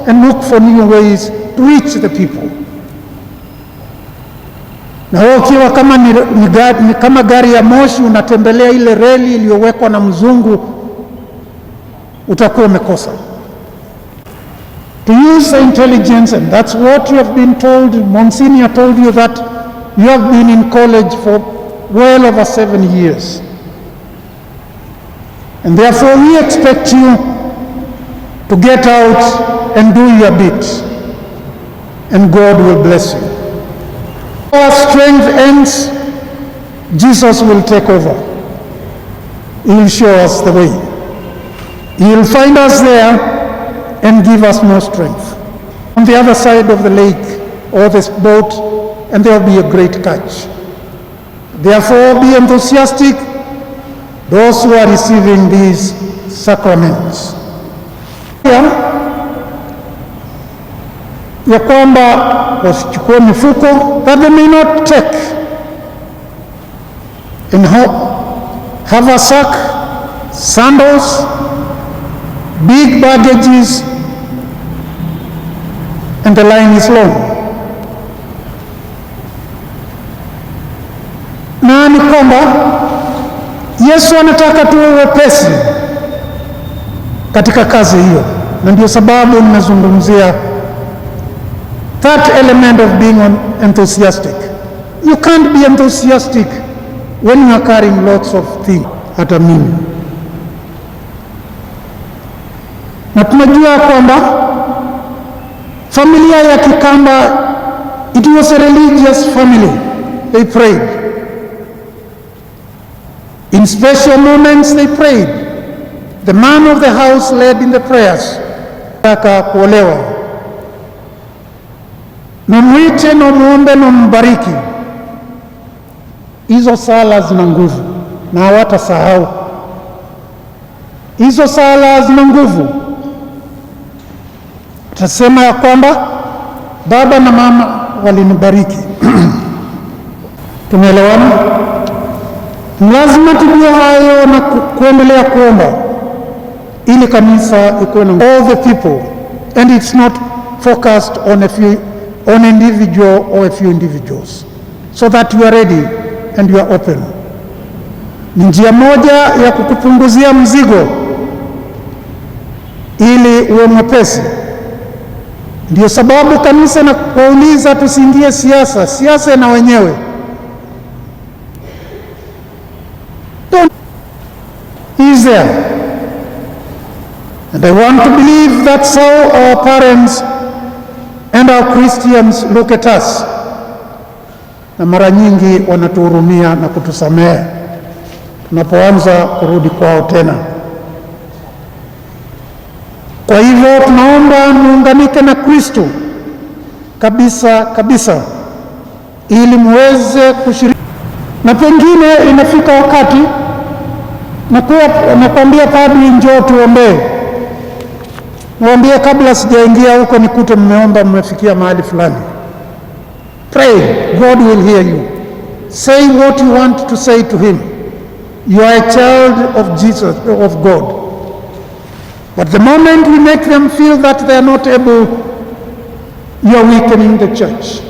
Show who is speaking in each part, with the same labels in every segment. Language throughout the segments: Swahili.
Speaker 1: and look for new ways to reach the people. Na wewe ukiwa kama gari ya moshi unatembelea ile reli iliyowekwa na mzungu, utakuwa umekosa. To use the intelligence, and that's what you have been told. Monsignor told you that you have been in college for well over 7 years. And therefore we expect you to get out and do your bit. And God will bless you. Our strength ends, Jesus will take over. He will show us the way. He will find us there and give us more strength. On the other side of the lake or this boat, and there will be a great catch. Therefore, be enthusiastic, those who are receiving these sacraments. Ya kwamba wasichukue mifuko, that they may not take in haversack, sandals, big baggages, and the line is long. Na ni kwamba Yesu anataka tuwe wepesi katika kazi hiyo, na ndio sababu ninazungumzia that element of being enthusiastic. You can't be enthusiastic when you are carrying lots of things. Hata mimi. Na tunajua kwamba familia ya Kikamba, it was a religious family. They prayed. In special moments they prayed. The man of the house led in the prayers. Kuolewa. Na mwite na muombe na mbariki. Hizo sala zina nguvu na hawatasahau. Hizo sala zina nguvu. Tasema ya kwamba baba na mama walinibariki. Tumeelewana? Lazima tujue hayo na kuendelea kuomba ili kanisa ikuwe na all the people, and it's not focused on individual or a few individuals, so that you are ready and you are open. Ni njia moja ya kukupunguzia mzigo ili uwe mwepesi. Ndio sababu kanisa na kuuliza tusiingie siasa na wenyewe. Is there? And I want to believe that's how our parents and our Christians look at us. Na mara nyingi wanatuhurumia na kutusamehe tunapoanza kurudi kwao tena. Kwa hivyo tunaomba muunganike na Kristo kabisa ili muweze kushiriki. Na pengine inafika wakati nakwambia padri, njoo tuombee. Mwambie kabla sijaingia huko nikute mmeomba mmefikia mahali fulani. Pray, God will hear you. Say what you want to say to him. You are a child of Jesus, of God. But the moment we make them feel that they are not able, you are weakening the church.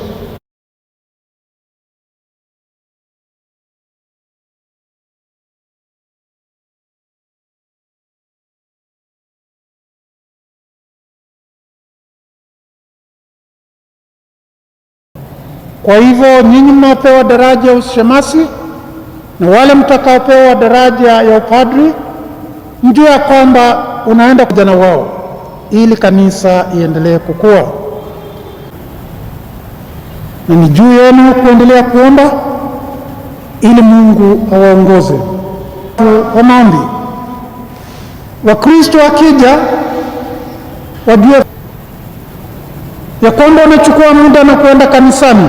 Speaker 1: Kwa hivyo nyinyi mnaopewa daraja ya ushemasi na wale mtakaopewa daraja ya upadri, mjue ya kwamba unaenda kujana wao ili kanisa iendelee kukua. Na ni juu yenu kuendelea kuomba ili Mungu awaongoze. Kwa maombi, Wakristo akija wajue ya kwamba unachukua muda na kuenda kanisani.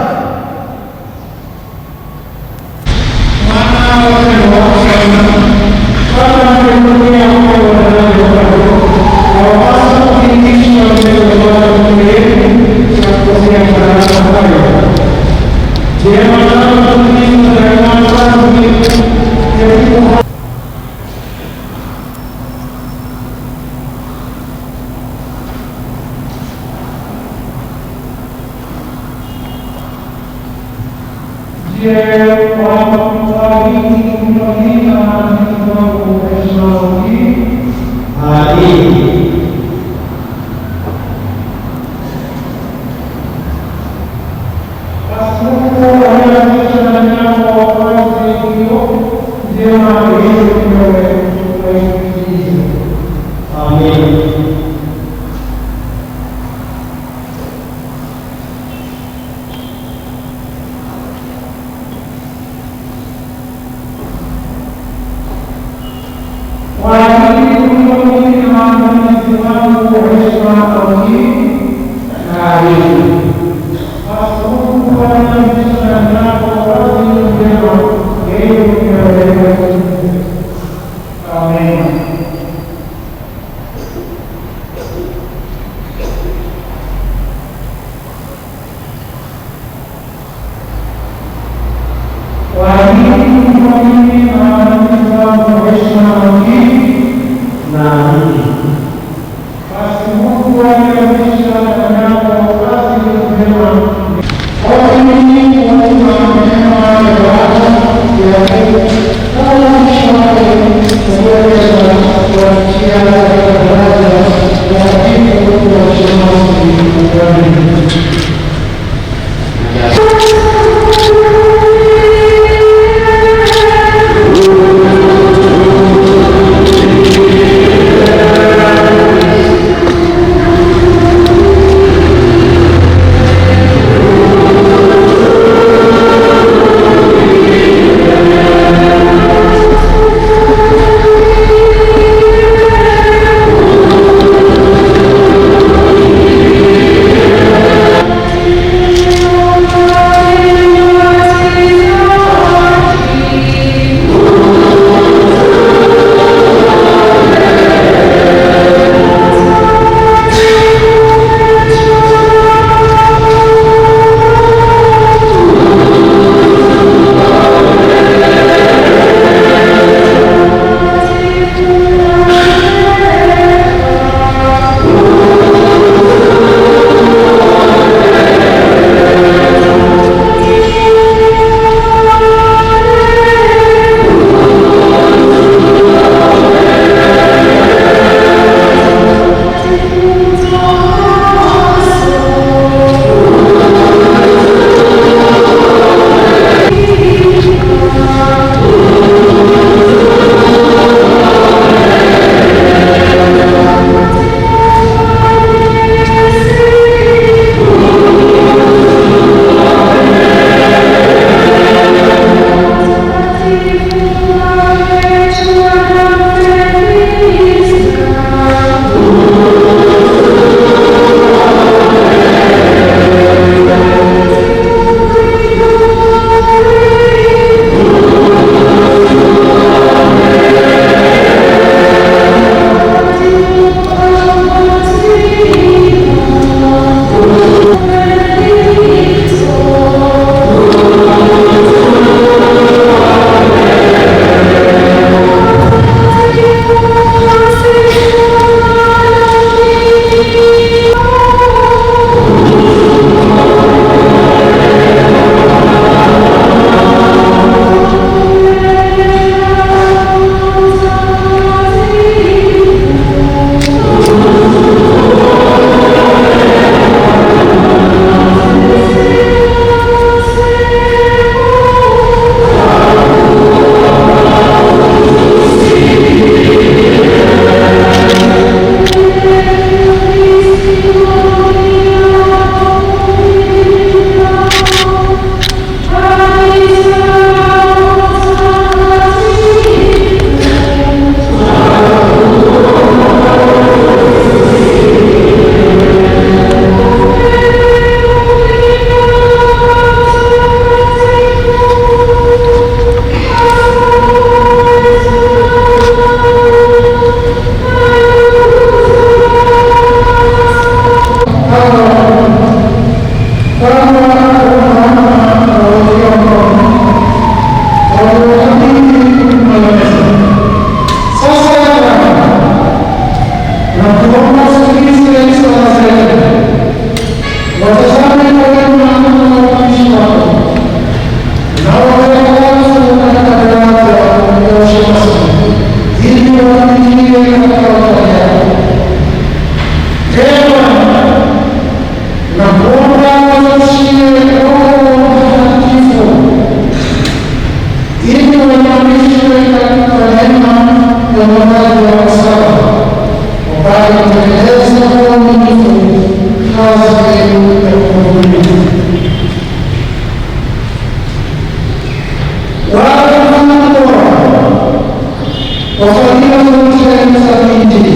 Speaker 1: kwa fadhila zote za Injili.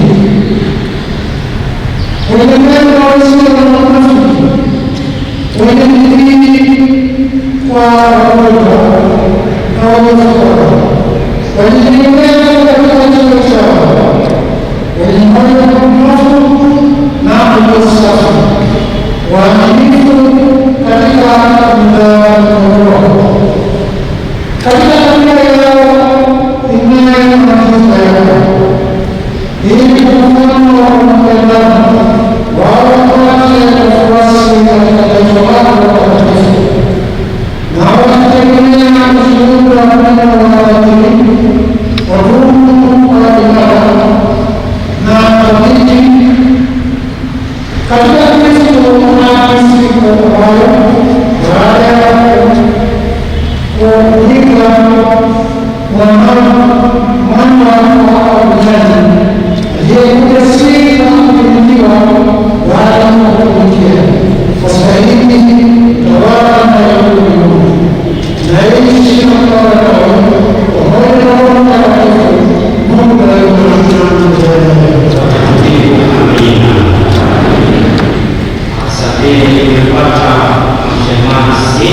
Speaker 1: Ulimwengu usio na unafiki, wenye bidii kwa wagonjwa na wagonjwa, wajinyenyekeza katika cheo chao, wenye moyo mkunjufu na ulio safi, waaminifu katika muda mdogo, katika tabia yao ing'ae matunda yao, ili kwa mfano wa kupendana wao wapate wafuasi katika taifa lako takatifu, na wakitegemea ushuhuda mwema wa waadilifu wadumu kwa imani na thabiti katika Kristo unaoishi kwa moyo, baada ya kuuliza mwana wa uzazi aliyekuja si kama kutumikiwa wala kama kutumikia, wastahili utawala na yakudumu na ishi na utawala pamoja na Roho Mtakatifu, Mungu
Speaker 2: tumepata mshemasi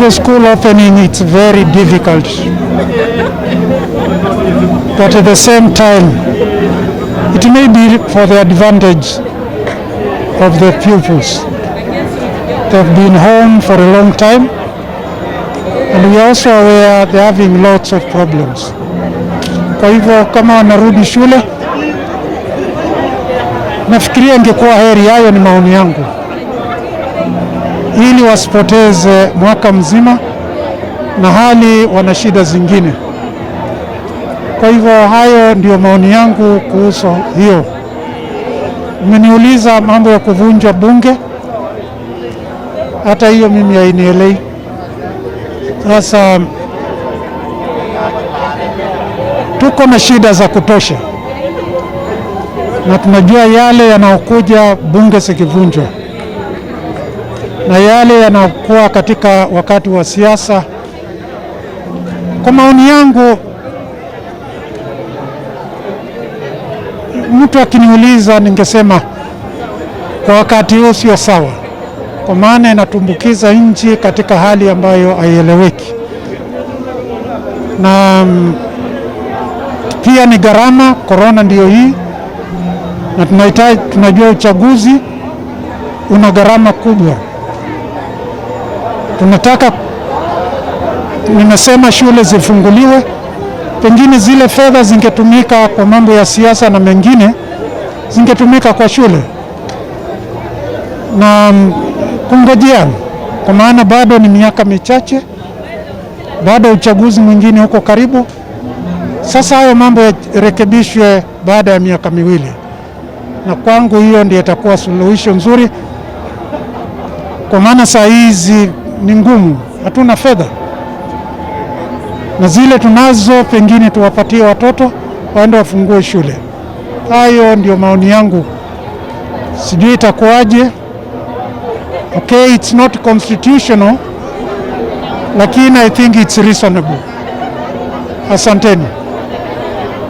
Speaker 1: the school opening, it's very difficult. But at the same time, it may be for the advantage of the pupils. They've been home for a long time, and we are also aware they're having lots of problems. Kwa hivyo kama wanarudi shule, nafikiria ingekuwa heri. Hayo ni maoni yangu, ili wasipoteze mwaka mzima na hali wana shida zingine. Kwa hivyo hayo ndio maoni yangu kuhusu hiyo. Umeniuliza mambo ya kuvunjwa bunge, hata hiyo mimi hainielei. Sasa tuko na shida za kutosha, na tunajua yale yanayokuja bunge sikivunjwa, na yale yanayokuwa katika wakati wa siasa. Kwa maoni yangu, mtu akiniuliza, ningesema kwa wakati huu sio sawa, kwa maana inatumbukiza nchi katika hali ambayo haieleweki, na pia ni gharama. Korona ndiyo hii, na tunajua uchaguzi una gharama kubwa. Tunataka, nimesema shule zifunguliwe, pengine zile fedha zingetumika kwa mambo ya siasa na mengine zingetumika kwa shule, na kungojea, kwa maana bado ni miaka michache, bado uchaguzi mwingine huko karibu. Sasa hayo mambo yarekebishwe baada ya miaka miwili, na kwangu hiyo ndiyo itakuwa suluhisho nzuri, kwa maana saa hizi ni ngumu, hatuna fedha, na zile tunazo pengine tuwapatie watoto waende wafungue shule. Hayo ndio maoni yangu, sijui itakuwaje. Okay, it's not constitutional, lakini I think it's reasonable. Asanteni.